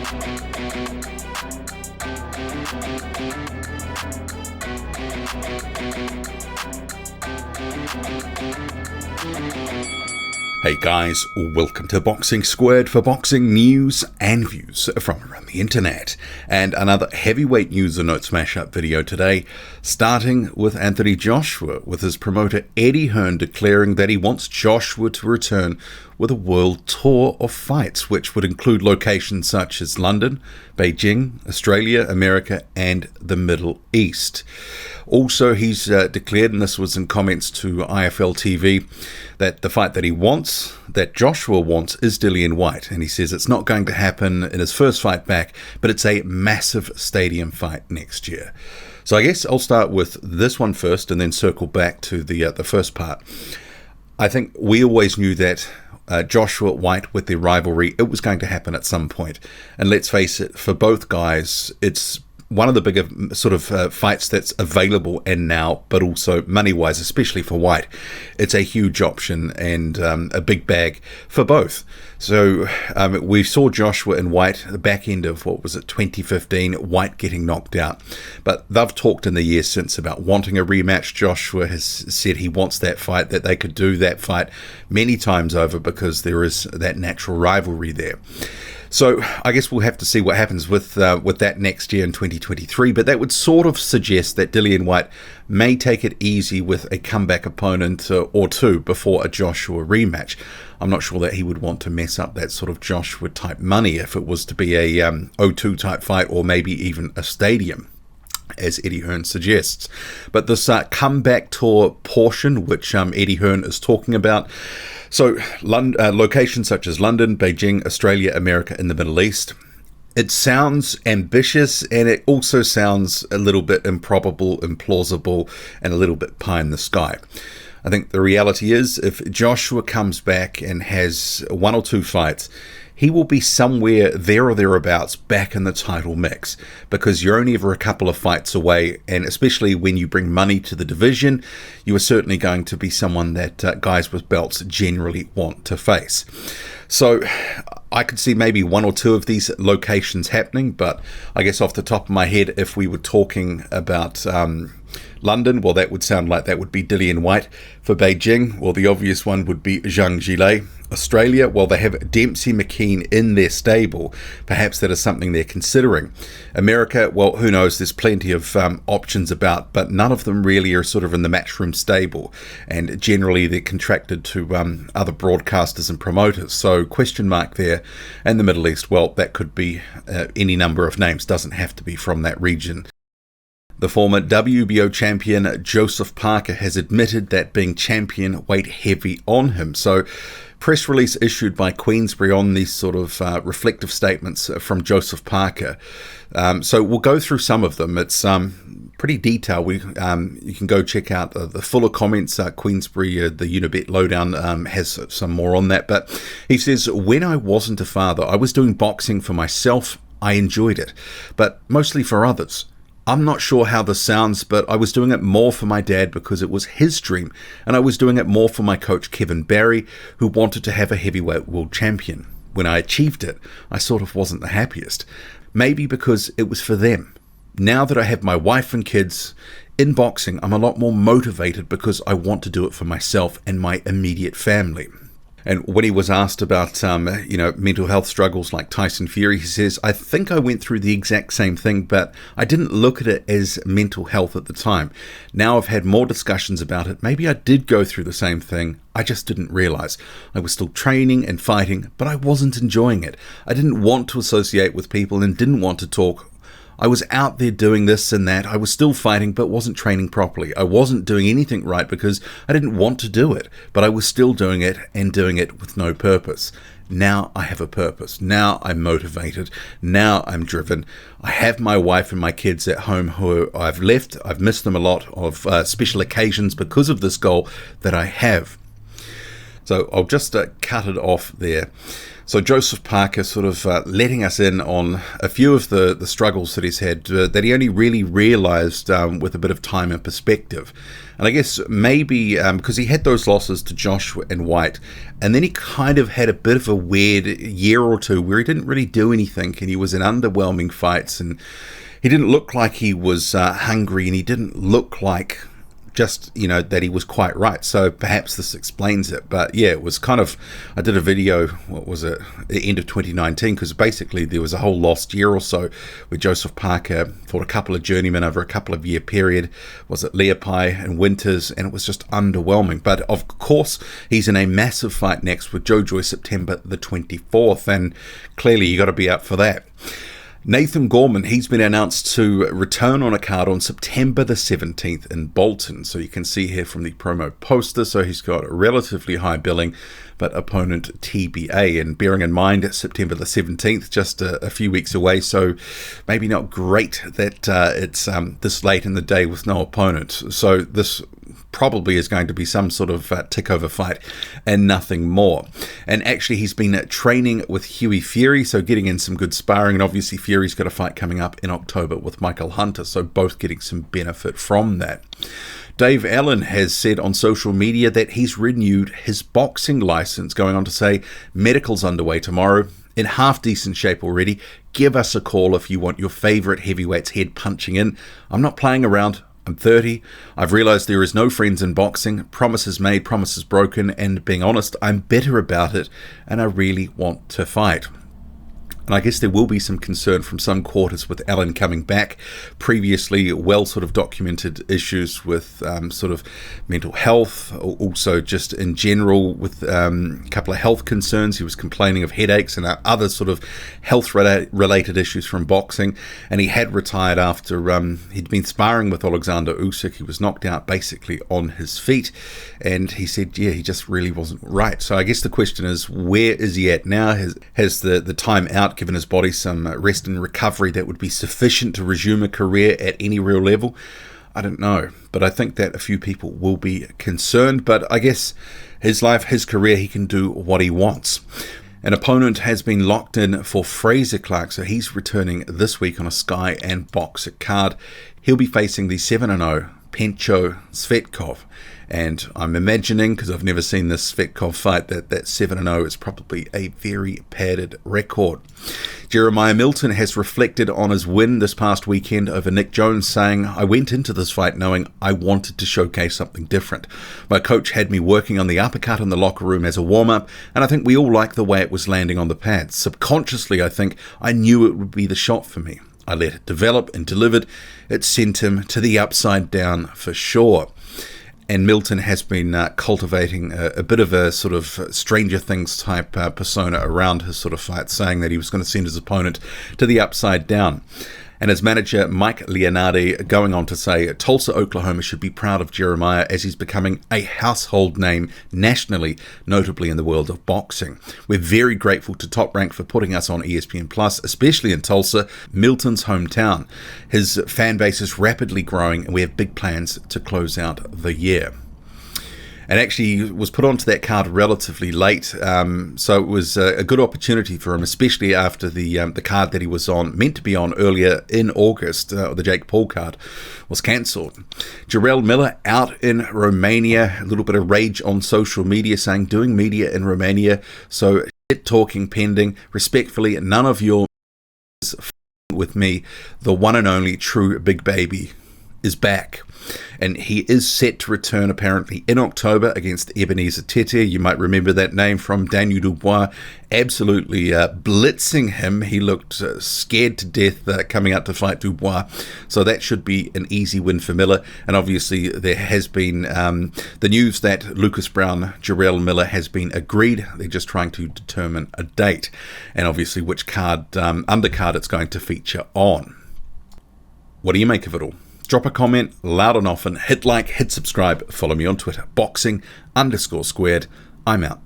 Hey guys, welcome to Boxing Squared for boxing news and views from around the internet. And another heavyweight news and note smash-up video today, starting with Anthony Joshua, with his promoter Eddie Hearn declaring that he wants Joshua to return with a world tour of fights, which would include locations such as London, Beijing, Australia, America, and the Middle East. Also, he's declared, and this was in comments to IFL TV, that the fight that he wants, that Joshua wants, is Dillian Whyte. And he says it's not going to happen in his first fight back, but it's a massive stadium fight next year. So I guess I'll start with this one first and then circle back to the first part. I think we always knew that Joshua Whyte, with their rivalry, it was going to happen at some point. And let's face it, for both guys, it's one of the bigger sort of fights that's available and now, but also money-wise, especially for Whyte, it's a huge option and a big bag for both. So we saw Joshua and Whyte at the back end of, 2015, Whyte getting knocked out. But they've talked in the years since about wanting a rematch. Joshua has said he wants that fight, that they could do that fight many times over because there is that natural rivalry there. So I guess we'll have to see what happens with that next year in 2023, but that would sort of suggest that Dillian Whyte may take it easy with a comeback opponent or two before a Joshua rematch. I'm not sure that he would want to mess up that sort of Joshua type money if it was to be a O2 type fight or maybe even a stadium, as Eddie Hearn suggests. But this comeback tour portion, which Eddie Hearn is talking about, so locations such as London, Beijing, Australia, America, and the Middle East, it sounds ambitious and it also sounds a little bit improbable, implausible, and a little bit pie in the sky. I think the reality is, if Joshua comes back and has one or two fights, he will be somewhere there or thereabouts back in the title mix, because you're only ever a couple of fights away, and especially when you bring money to the division, you are certainly going to be someone that guys with belts generally want to face. So I could see maybe one or two of these locations happening, but I guess off the top of my head, if we were talking about London, well, that would sound like that would be Dillian Whyte. For Beijing, well, the obvious one would be Zhang Jilei. Australia, well, they have Dempsey McKean in their stable. Perhaps that is something they're considering. America, well, who knows? There's plenty of options about, but none of them really are sort of in the Matchroom stable. And generally, they're contracted to other broadcasters and promoters. So, question mark there. And the Middle East, well, that could be any number of names. Doesn't have to be from that region. The former WBO champion Joseph Parker has admitted that being champion weighed heavy on him. So, press release issued by Queensberry on these sort of reflective statements from Joseph Parker. So we'll go through some of them. It's pretty detailed. You can go check out the fuller comments. Queensberry, the Unibet Lowdown, has some more on that. But he says, when I wasn't a father, I was doing boxing for myself. I enjoyed it, but mostly for others. I'm not sure how this sounds, but I was doing it more for my dad because it was his dream, and I was doing it more for my coach Kevin Barry, who wanted to have a heavyweight world champion. When I achieved it, I sort of wasn't the happiest. Maybe because it was for them. Now that I have my wife and kids in boxing, I'm a lot more motivated because I want to do it for myself and my immediate family. And when he was asked about, mental health struggles like Tyson Fury, he says, I think I went through the exact same thing, but I didn't look at it as mental health at the time. Now I've had more discussions about it. Maybe I did go through the same thing. I just didn't realize. I was still training and fighting, but I wasn't enjoying it. I didn't want to associate with people and didn't want to talk. I was out there doing this and that. I was still fighting, but wasn't training properly. I wasn't doing anything right because I didn't want to do it, but I was still doing it and doing it with no purpose. Now I have a purpose. Now I'm motivated. Now I'm driven. I have my wife and my kids at home who I've left. I've missed them a lot of special occasions because of this goal that I have. So I'll just cut it off there. So Joseph Parker sort of letting us in on a few of the struggles that he's had that he only really realised with a bit of time and perspective. And I guess maybe because he had those losses to Joshua and White, and then he kind of had a bit of a weird year or two where he didn't really do anything, and he was in underwhelming fights, and he didn't look like he was hungry, and he didn't look like just, that he was quite right. So perhaps this explains it. But yeah, it was kind of, I did a video, what was it, the end of 2019, because basically there was a whole lost year or so where Joseph Parker fought a couple of journeymen over a couple of year period. Was it Leopai and Winters? And it was just underwhelming. But of course, he's in a massive fight next with Joe Joy September the 24th, and clearly you got to be up for that. Nathan Gorman, he's been announced to return on a card on September the 17th in Bolton. So you can see here from the promo poster, so he's got a relatively high billing, but opponent TBA. And bearing in mind, September the 17th, just a few weeks away, so maybe not great that it's this late in the day with no opponent. So this probably is going to be some sort of tick-over fight and nothing more. And actually, he's been training with Hughie Fury, so getting in some good sparring. And obviously, Fury's got a fight coming up in October with Michael Hunter, so both getting some benefit from that. Dave Allen has said on social media that he's renewed his boxing license, going on to say, medical's underway tomorrow. In half-decent shape already. Give us a call if you want your favourite heavyweight's head punching in. I'm not playing around. I'm 30. I've realised there is no friends in boxing. Promises made, promises broken, and being honest, I'm bitter about it, and I really want to fight. And I guess there will be some concern from some quarters with Allen coming back. Previously, well sort of documented issues with sort of mental health, also just in general with a couple of health concerns. He was complaining of headaches and other sort of health-related issues from boxing. And he had retired after he'd been sparring with Alexander Usyk. He was knocked out basically on his feet. And he said, yeah, he just really wasn't right. So I guess the question is, where is he at now? Has the time out given his body some rest and recovery that would be sufficient to resume a career at any real level? I don't know, but I think that a few people will be concerned. But I guess his life, his career, he can do what he wants. An opponent has been locked in for Frazer Clarke, so he's returning this week on a Sky and Boxer card. He'll be facing the 7-0 Pencho Svetkov. And I'm imagining, because I've never seen this Svetkov fight, that 7-0 is probably a very padded record. Jeremiah Milton has reflected on his win this past weekend over Nick Jones, saying, I went into this fight knowing I wanted to showcase something different. My coach had me working on the uppercut in the locker room as a warm-up, and I think we all liked the way it was landing on the pads. Subconsciously, I think I knew it would be the shot for me. I let it develop and delivered. It sent him to the upside down for sure. And Milton has been cultivating a bit of a sort of Stranger Things type persona around his sort of fight, saying that he was going to send his opponent to the upside down. And his manager, Mike Leonardi, going on to say, Tulsa, Oklahoma should be proud of Jeremiah as he's becoming a household name nationally, notably in the world of boxing. We're very grateful to Top Rank for putting us on ESPN+, especially in Tulsa, Milton's hometown. His fan base is rapidly growing, and we have big plans to close out the year. And actually was put onto that card relatively late, so it was a good opportunity for him, especially after the card that he was on, meant to be on earlier in August, the Jake Paul card, was cancelled. Jarrell Miller out in Romania, a little bit of rage on social media saying, doing media in Romania, so shit talking pending. Respectfully, none of your with me. The one and only true Big Baby is back. And he is set to return apparently in October against Ebenezer Tete. You might remember that name from Daniel Dubois absolutely blitzing him. He looked scared to death coming out to fight Dubois. So that should be an easy win for Miller. And obviously there has been the news that Lucas Brown, Jarrell Miller has been agreed. They're just trying to determine a date and obviously which card, undercard it's going to feature on. What do you make of it all? Drop a comment loud and often, hit like, hit subscribe, follow me on Twitter, boxing_squared. I'm out.